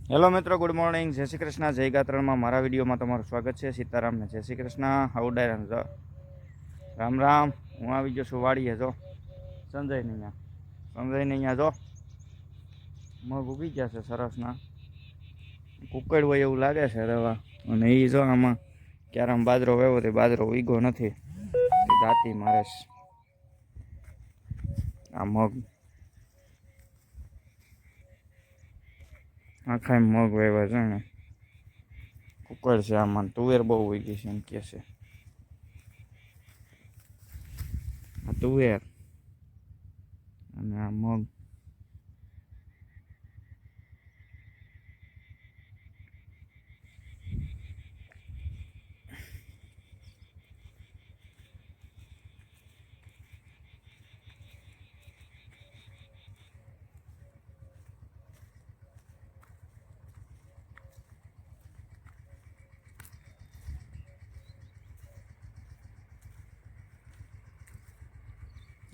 Hello મિત્રો, good morning. જય શ્રી કૃષ્ણ. જય ગાત્રણમાં મારા વિડીયોમાં તમારું સ્વાગત છે. સીતારામને જય શ્રી કૃષ્ણ. આવડાય રામ રામ. હું આવી ગયો છું વાડીએ. જો સંજયને અહીંયા જો મગ ઉગી ગયા છે સરસના. કુકડ હોય એવું લાગે છે રવા. અને એ જો આમાં ક્યારેમ બાજરો વેવો તે બાજરો ઉગ્યો નથી. દાંતી મારે આ મગ આખા મગ વેવા છે ને કુકડ છે. આમાં તુવેર બહુ ઉગી છે એમ કે છે. આ તુવેર અને આ મગ.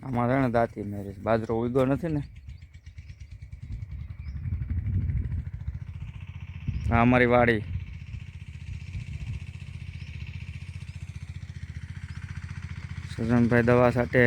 આમાં છે ને દાંતી મેરી બાજરો ઉગ્યો નથી ને. આ અમારી વાડી. સજનભાઈ દવા સાથે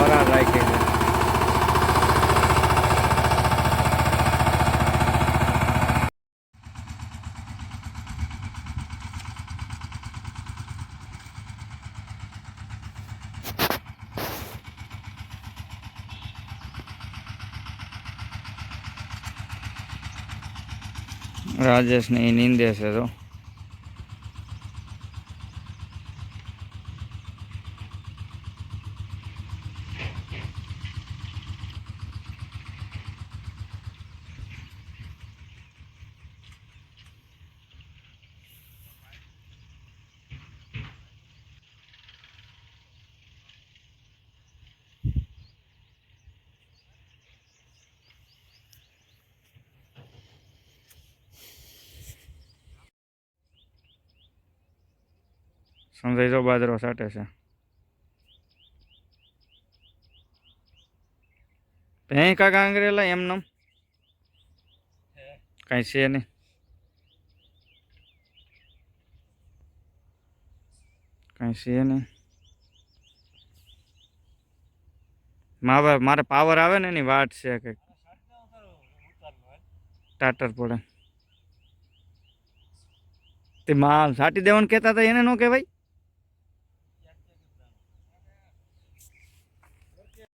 કરાર રાખી છે. રાજેશ ને નીંદે છે તો સંજય જો બાજરો સાટે છે. ભેં કાકા આંગરેલા એમનેમ કઈ છે નહીં. કઈ છે નહીં. મારે પાવર આવે ને એની વાટ છે કે ટાટર પડે તે માં સાટી દેવાનું કહેતા હતા એને ન કહેવાય.